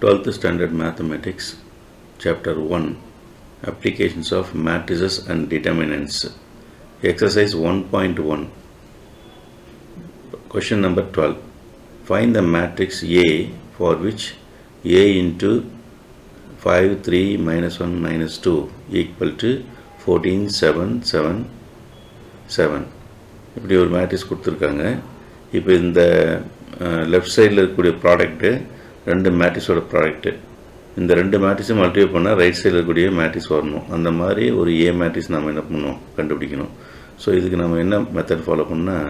12th Standard Mathematics, Chapter 1, Applications of Matrices and Determinants. Exercise 1.1. Question number 12. Find the matrix A for which A into 5, 3, minus 1, minus 2 equal to 14, 7, 7, 7. இப்படி ஒரு matrix கொடுத்துருக்காங்க. இப்போ இந்த left சைடில் இருக்கக்கூடிய product ரெண்டு மேட்ரிக்ஸோட product. இந்த ரெண்டு மேட்ரிக்ஸும் மல்டிப்ளை பண்ணால் ரைட் சைடில் இருக்கக்கூடிய மேட்ரிக்ஸ் வரணும். அந்த மாதிரி ஒரு ஏ மேட்ரிக்ஸ் நம்ம என்ன பண்ணணும், கண்டுபிடிக்கணும். ஸோ இதுக்கு நம்ம என்ன மெத்தட் ஃபாலோ பண்ணால்,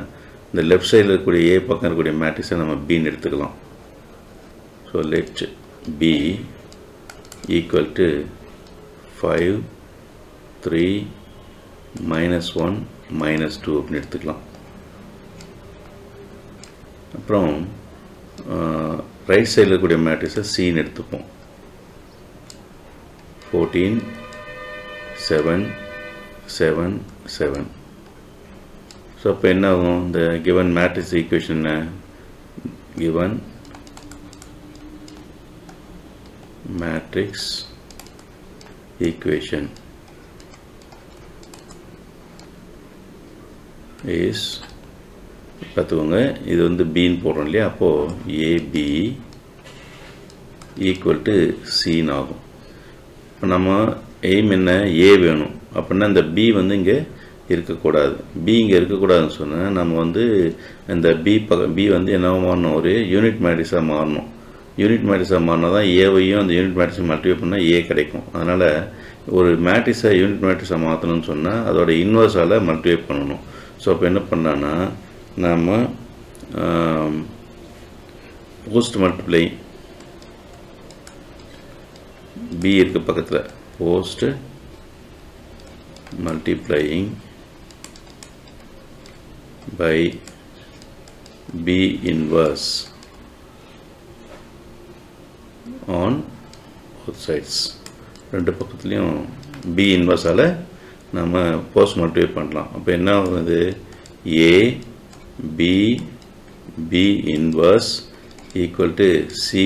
இந்த லெஃப்ட் சைடில் இருக்கக்கூடிய ஏ பக்கம் இருக்கக்கூடிய மேட்ரிக்ஸை நம்ம பின்னு எடுத்துக்கலாம். So let B equal to 5, 3, minus 1, minus 2 அப்படின்னு எடுத்துக்கலாம். அப்புறம் ரைட் சைடில் இருக்கக்கூடிய மேட்ரிக்ஸை சின்னு எடுத்துப்போம். 14, 7, 7, 7. ஸோ அப்போ என்ன ஆகும், இந்த given matrix equation given matrix equation is, பார்த்துக்கோங்க, இது வந்து பின்னு போடுறோம் இல்லையா, அப்போது ஏபி ஈக்குவல் டு சின்னு ஆகும். இப்போ நம்ம எய்ம் என்ன, ஏ வேணும் அப்படின்னா இந்த பி வந்து இங்கே இருக்கக்கூடாது. பி இங்கே இருக்கக்கூடாதுன்னு சொன்னால் நம்ம வந்து இந்த பி வந்து என்ன மாறணும், ஒரு யூனிட் மேட்ரிக்ஸாக மாறணும். யூனிட் மேட்ரிக்ஸாக மாறினா தான் ஏவையும் அந்த யூனிட் மேட்ரிக்ஸை மல்டிப்ளை பண்ணால் ஏ கிடைக்கும். அதனால் ஒரு மேட்ரிக்ஸை யூனிட் மேட்ரிக்ஸாக மாற்றணும்னு சொன்னால் அதோட இன்வர்ஸால் மல்டிப்ளை பண்ணணும். ஸோ அப்போ என்ன பண்ணான்னா நாம் போஸ்ட் மல்டிப்ளை பி இருக்க பக்கத்தில் post multiplying by B inverse on both sides. ரெண்டு பக்கத்துலேயும் பி இன்வர்ஸால் நம்ம போஸ்ட் மல்டிப்ளை பண்ணலாம். அப்போ என்ன ஆகுது, A B B inverse equal to C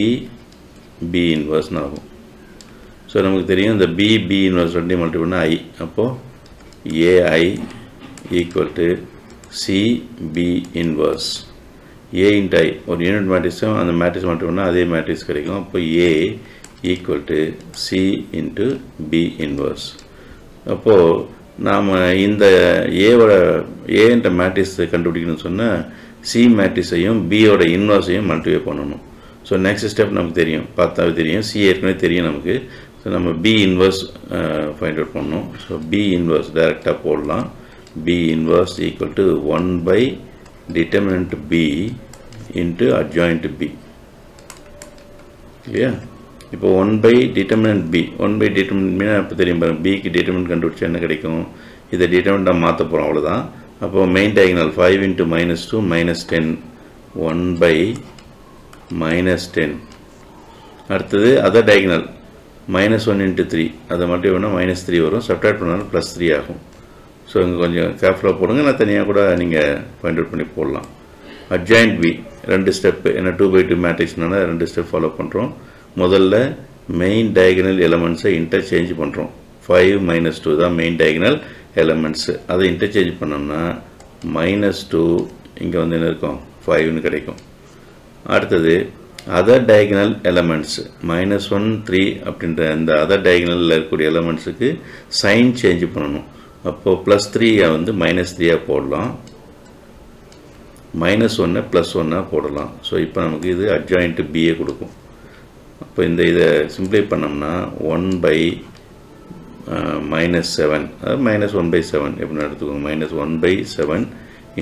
B இன்வர்ஸ்னு ஆகும். ஸோ நமக்கு தெரியும் இந்த பி இன்வர்ஸ் ரெண்டையும் மல்டிப்ளை பண்ணால் ஐ, அப்போது AI equal to C B inverse. A into I ஒரு யூனிட் மேட்ரிக்ஸும் அந்த மேட்ரிக்ஸ் மல்டிப்ளை பண்ணால் அதே மேட்ரிக்ஸ் கிடைக்கும். அப்போ A equal to C into B inverse. அப்போது நாம் இந்த ஏன்ற மேட்ரிக்ஸ் கண்டுபிடிக்கணும்னு சொன்னால் சி மேட்ரிக்ஸையும் பியோட இன்வர்ஸையும் மல்டிப்ளை பண்ணணும். ஸோ நெக்ஸ்ட் ஸ்டெப் நமக்கு தெரியும், பார்த்தாவே தெரியும், சி ஏற்கனவே தெரியும் நமக்கு. ஸோ நம்ம பி இன்வர்ஸ் ஃபைண்ட் அவுட் பண்ணணும். ஸோ பி இன்வர்ஸ் டைரெக்டாக போடலாம். B inverse equal to 1 by determinant B into adjoint B இல்லையா. இப்போ 1 by determinant B, 1 by determinant பின்னா இப்போ தெரியும் பாருங்கள், பிக்கு டிட்டர்மினன்ட் கண்டுபிடிச்சா என்ன கிடைக்கும், இதை டிட்டர்மினண்ட்டாக மாற்ற போகிறோம், அவ்வளோதான். அப்போது மெயின் டயகனல் 5 into -2 -10, 1 by -10. அடுத்தது அதர் டயகனல் -1 into 3, அதை மட்டும் வேணால் -3 வரும், சப்ட்ராக்ட் பண்ணாலும் +3 ஆகும். ஸோ இங்கே கொஞ்சம் கேர்ஃபுல்லாக போடுங்க, நான் தனியாக கூட நீங்கள் ஃபைண்ட் அவுட் பண்ணி போடலாம். அட்ஜாயிண்ட் பி ரெண்டு ஸ்டெப்பு, ஏன்னா 2/2 மேட்ரிக்ஸ்னால ரெண்டு ஸ்டெப் ஃபாலோ பண்ணுறோம். முதல்ல மெயின் டயகனல் எலமெண்ட்ஸை இன்டர்சேஞ்ச் பண்ணுறோம். 5 - 2 தான் மெயின் டயகனல் எலமெண்ட்ஸு. அதை இன்டர்சேஞ்ச் பண்ணோம்னா -2 இங்கே வந்து என்ன இருக்கும், 5ன்னு கிடைக்கும். அடுத்தது அதர் டயகனல் எலமெண்ட்ஸ் -1, 3 அப்படின்ற அந்த அதர் டயகனலில் இருக்கக்கூடிய எலமெண்ட்ஸுக்கு சைன் சேஞ்ச் பண்ணணும். அப்போது +3 வந்து -3 போடலாம், -1 +1 போடலாம். ஸோ இப்போ நமக்கு இது அட்ஜாயிண்ட் பிஏ கொடுக்கும். அப்போ இதை சிம்ப்ளை பண்ணோம்னா 1 by -7, அதாவது -1/7 எப்படின்னு எடுத்துக்கோங்க, -1/7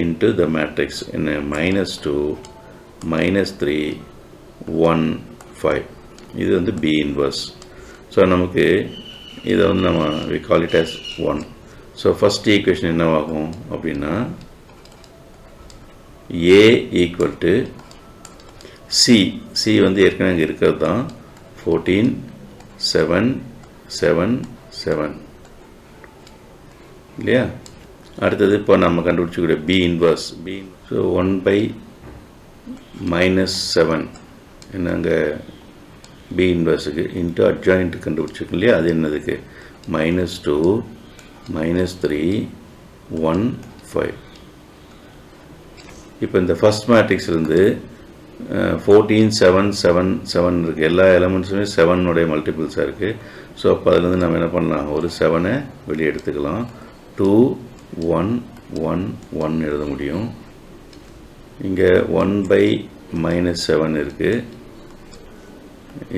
இன்ட்டு த மேட்ரிக்ஸ் என்ன, -2, -3, 1, 5. இது வந்து பி இன்வர்ஸ். ஸோ நமக்கு இதை வந்து நம்ம we call it as 1. So first equation என்னவாகும் அப்படின்னா, ஏ ஈக்குவல் டு சி வந்து ஏற்கனவே அங்கே இருக்கிறது தான், 14, 7, 7, 7 இல்லையா. அடுத்தது இப்போ நம்ம கண்டுபிடிச்சக்கூடிய பி இன்வர்ஸ், ஸோ 1 by -7 என்னங்க பி இன்வர்ஸுக்கு இன்ட்டு அட்ஜாயிண்ட் கண்டுபிடிச்சிருக்கோம் இல்லையா, அது என்னதுக்கு -2 -3 1 5. இப்போ இந்த ஃபர்ஸ்ட் மேட்ரிக்ஸ்லேருந்து 14 7 7 7 இருக்குது, எல்லா எலமெண்ட்ஸுமே 7 மல்டிபிள்ஸாக இருக்குது. ஸோ அப்போ அதுலேருந்து நம்ம என்ன பண்ணலாம், ஒரு 7 வெளியே எடுத்துக்கலாம். 2 1 1 1 எழுத முடியும். இங்கே 1/-7 இருக்குது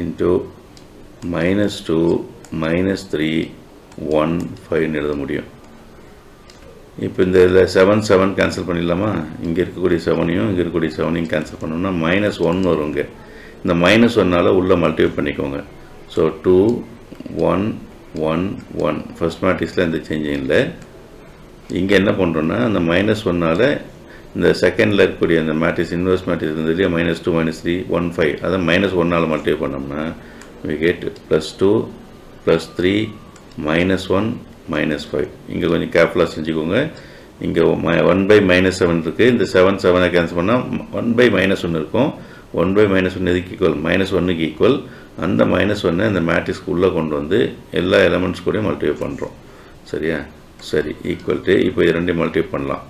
இன்ட்டு -2 -3 1 5 எழுத முடியும். இப்போ இந்த இதில் 7 7 கேன்சல் பண்ணிடலாமா, இங்கே இருக்கக்கூடிய 7ஐயும் இங்கே இருக்கக்கூடிய 7ஐயும் கேன்சல் பண்ணோம்னா -1 வருங்க. இந்த -1னால் உள்ளே மல்டிப்ளை பண்ணிக்கோங்க. ஸோ 2 1 1 1 ஃபர்ஸ்ட் மேட்ரிக்ஸில் எந்த சேஞ்சும் இல்லை. இங்கே என்ன பண்ணுறோன்னா அந்த -1னால் இந்த செகண்டில் இருக்கக்கூடிய அந்த மேட்ரிக்ஸ் இன்வர்ஸ் மேட்ரிக்ஸ் இருந்தது இல்லையா, -2 -3 1 5, அதை -1னால் மல்டிப்ளை பண்ணோம்னா we get +2 +3 -1 -5. இங்கே கொஞ்சம் கேர்ஃபுல்லாக செஞ்சுக்கோங்க. இங்கே 1/-7 இருக்குது, இந்த 7 7 கேன்சல் பண்ணால் 1/-1 இருக்கும். 1/-1 எதுக்கு ஈக்குவல், -1க்கு ஈக்குவல். அந்த -1 இந்த மேட்ரிக்ஸ்க்கு உள்ளே கொண்டு வந்து எல்லா எலமெண்ட்ஸ் கூட மல்டிப்ளை பண்ணுறோம். சரியா, சரி, ஈக்குவல் டு இப்போ இது ரெண்டையும் மல்டிப்ளை பண்ணலாம்.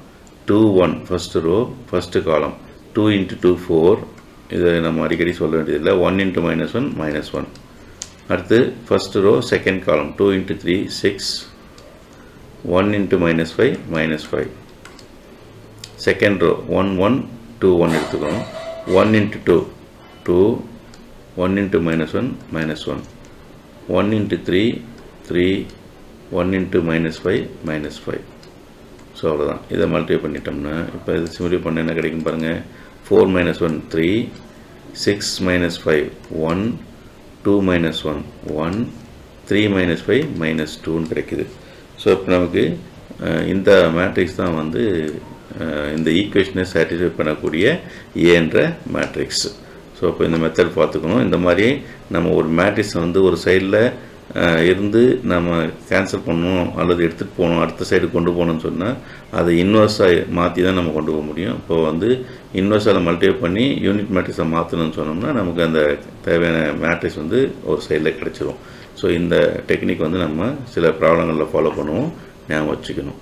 2 1 ஃபஸ்ட்டு ரோ ஃபஸ்ட்டு காலம் 2 × 2 4, இதை நம்ம அடிக்கடி சொல்ல வேண்டியதில்லை. 1 × -1 -1. அடுத்து first row second column 2 × 3 6, 1 × -5 -5. Second row 1 1 2 1 எடுத்துக்கணும். 1 × 2 2, 1 × -1 -1, 1 × 3 3, 1 × -5 -5. ஸோ அவ்வளோதான். இதை மல்டிப்ளை பண்ணிட்டோம்னா இப்போ இது சிம்பிளை பண்ண என்ன கிடைக்கும் பாருங்கள். 4 -1 3, 6 -5 1, 2 -1 1, 3 -5 -2 கிடைக்குது. ஸோ இப்போ நமக்கு இந்த மேட்ரிக்ஸ் தான் வந்து இந்த ஈக்குவேஷனை சாட்டிஸ்ஃபை பண்ணக்கூடிய ஏன்ற மேட்ரிக்ஸ். ஸோ இப்போ இந்த மெத்தட் பார்த்துக்கணும். இந்த மாதிரி நம்ம ஒரு மேட்ரிக்ஸை வந்து ஒரு சைடில் இருந்து நம்ம கேன்சல் பண்ணணும் அல்லது எடுத்துகிட்டு போகணும், அடுத்த சைடு கொண்டு போகணும்னு சொன்னால் அதை இன்வர்ஸாக மாற்றி தான் நம்ம கொண்டு போக முடியும். இப்போ வந்து இன்வர்ஸால் மல்டிப்ளை பண்ணி யூனிட் மேட்ரிக்ஸை மாற்றணும்னு சொன்னோம்னா நமக்கு அந்த தேவையான மேட்ரிக்ஸ் வந்து ஒரு சைடில் கிடச்சிரும். ஸோ இந்த டெக்னிக் வந்து நம்ம சில ப்ராப்ளங்களில் ஃபாலோ பண்ணுவோம், ஞாபகம் வச்சுக்கணும்.